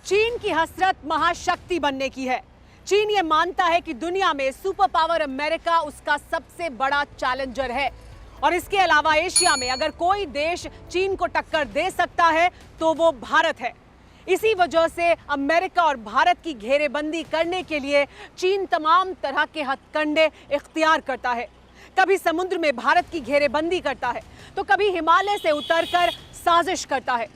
चीन की हसरत महाशक्ति बनने की है। चीन ये मानता है कि दुनिया में सुपर पावर अमेरिका उसका सबसे बड़ा चैलेंजर है और इसके अलावा एशिया में अगर कोई देश चीन को टक्कर दे सकता है तो वो भारत है। इसी वजह से अमेरिका और भारत की घेरेबंदी करने के लिए चीन तमाम तरह के हथकंडे इख्तियार करता है। कभी समुद्र में भारत की घेरेबंदी करता है तो कभी हिमालय से उतरकर साजिश करता है।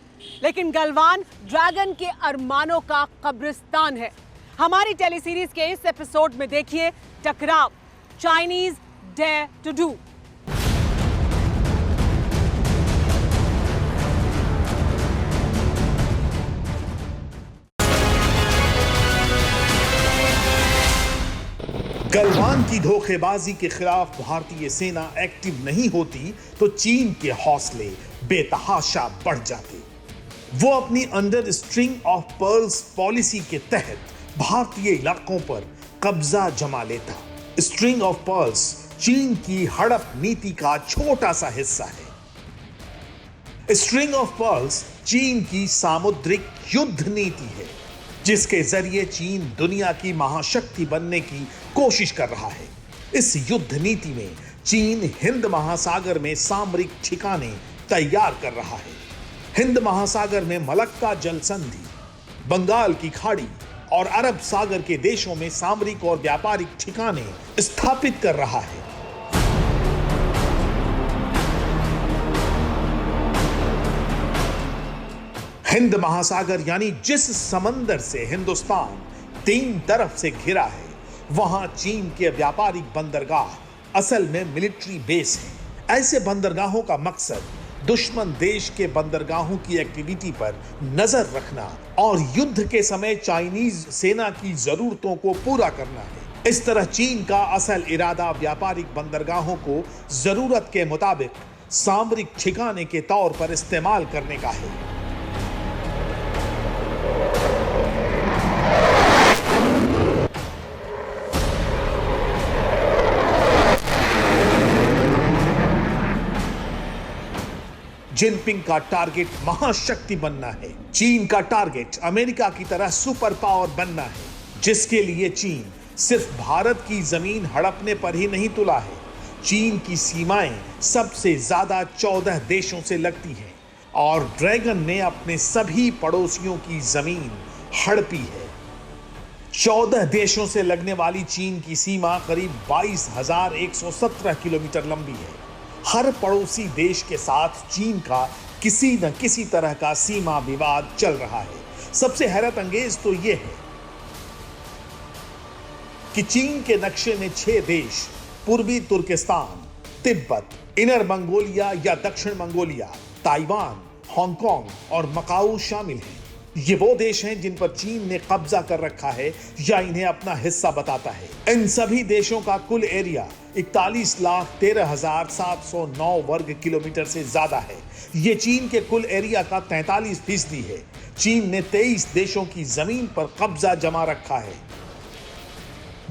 लेकिन गलवान ड्रैगन के अरमानों का कब्रिस्तान है। हमारी टेलीसीरीज के इस एपिसोड में देखिए टकराव, Chinese dare to do. Galwan की धोखेबाजी के खिलाफ भारतीय सेना एक्टिव नहीं होती तो चीन के हौसले बेतहाशा बढ़ जाते। वो अपनी under string of pearls policy के तहत भारतीय इलाकों पर कब्जा जमा लेता। स्ट्रिंग ऑफ पर्ल्स चीन की हड़प नीति का छोटा सा हिस्सा है। स्ट्रिंग ऑफ पर्ल्स चीन की सामुद्रिक युद्ध नीति है जिसके जरिए चीन दुनिया की महाशक्ति बनने की कोशिश कर रहा है। इस युद्ध नीति में चीन हिंद महासागर में सामरिक ठिकाने तैयार कर रहा है। हिंद महासागर में मलक्का जल संधि, बंगाल की खाड़ी और अरब सागर के देशों में सामरिक और व्यापारिक ठिकाने स्थापित कर रहा है। हिंद महासागर यानी जिस समंदर से हिंदुस्तान तीन तरफ से घिरा है, वहां चीन के व्यापारिक बंदरगाह असल में मिलिट्री बेस है। ऐसे बंदरगाहों का मकसद दुश्मन देश के बंदरगाहों की एक्टिविटी पर नजर रखना और युद्ध के समय चाइनीज सेना की जरूरतों को पूरा करना है। इस तरह चीन का असल इरादा व्यापारिक बंदरगाहों को जरूरत के मुताबिक सामरिक ठिकाने के तौर पर इस्तेमाल करने का है। जिनपिंग का टारगेट महाशक्ति बनना है। चीन का टारगेट अमेरिका की तरह सुपर पावर बनना है, जिसके लिए चीन सिर्फ भारत की जमीन हड़पने पर ही नहीं तुला है। चीन की सीमाएं सबसे ज्यादा 14 देशों से लगती हैं और ड्रैगन ने अपने सभी पड़ोसियों की जमीन हड़पी है। 14 देशों से लगने वाली चीन की सीमा करीब 22,117 किलोमीटर लंबी है। हर पड़ोसी देश के साथ चीन का किसी न किसी तरह का सीमा विवाद चल रहा है। सबसे हैरत अंगेज तो यह है कि चीन के नक्शे में 6 देश पूर्वी तुर्किस्तान, तिब्बत, इनर मंगोलिया या दक्षिण मंगोलिया, ताइवान, हांगकांग और मकाऊ शामिल हैं। ये वो देश हैं जिन पर चीन ने कब्जा कर रखा है या इन्हें अपना हिस्सा बताता है। इन सभी देशों का कुल एरिया 41,13,709 वर्ग किलोमीटर से ज्यादा है। ये चीन के कुल एरिया का 43% है। चीन ने 23 देशों की जमीन पर कब्जा जमा रखा है।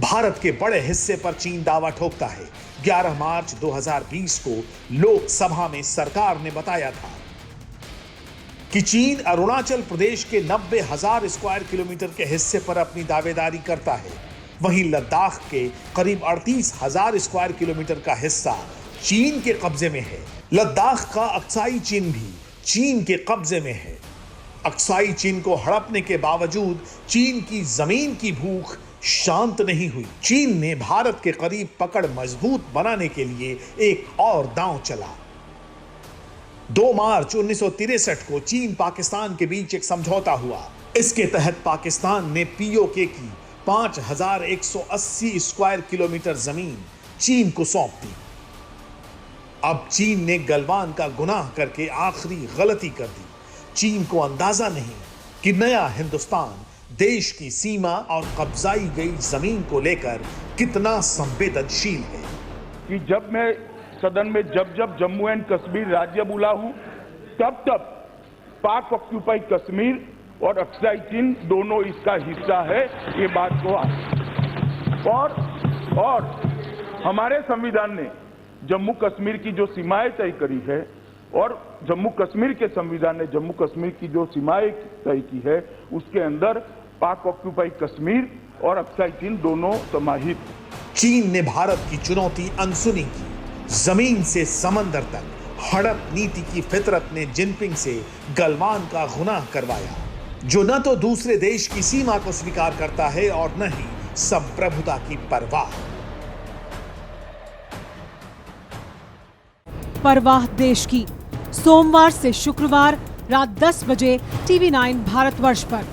भारत के बड़े हिस्से पर चीन दावा ठोकता है। 11 मार्च 2020 को लोकसभा में सरकार ने बताया था कि चीन अरुणाचल प्रदेश के 90,000 स्क्वायर किलोमीटर के हिस्से पर अपनी दावेदारी करता है। वहीं लद्दाख के करीब 38,000 स्क्वायर किलोमीटर का हिस्सा चीन के कब्जे में है। लद्दाख का अक्साई चीन भी चीन के कब्जे में है। अक्साई चीन को हड़पने के बावजूद चीन की जमीन की भूख शांत नहीं हुई। चीन ने भारत के करीब पकड़ मजबूत बनाने के लिए एक और दांव चला। 2 मार्च 1963 को चीन पाकिस्तान के बीच एक समझौता हुआ। इसके तहत पाकिस्तान ने पीओके की 5,180 स्क्वायर किलोमीटर जमीन चीन को सौंप दी। अब चीन ने गलवान का गुनाह करके आखिरी गलती कर दी। चीन को अंदाजा नहीं कि नया हिंदुस्तान देश की सीमा और कब्जाई गई जमीन को लेकर कितना संवेदनशील है। कि जब मैं सदन में जब जम्मू एंड कश्मीर राज्य बोला हूं, तब पाक ऑक्यूपाइड कश्मीर और अक्साई चीन दोनों इसका हिस्सा है, ये बात को और हमारे संविधान ने जम्मू कश्मीर की जो सीमाएं तय करी है और जम्मू कश्मीर के संविधान ने जम्मू कश्मीर की जो सीमाएं तय की है उसके अंदर पाक ऑक्यूपाई कश्मीर और अक्साई चीन दोनों समाहित। चीन ने भारत की चुनौती अनसुनी की। जमीन से समंदर तक हड़प नीति की फितरत ने जिनपिंग से गलवान का गुनाह करवाया, जो न तो दूसरे देश की सीमा को स्वीकार करता है और न ही संप्रभुता की परवाह देश की। सोमवार से शुक्रवार रात 10 बजे TV9 भारतवर्ष पर।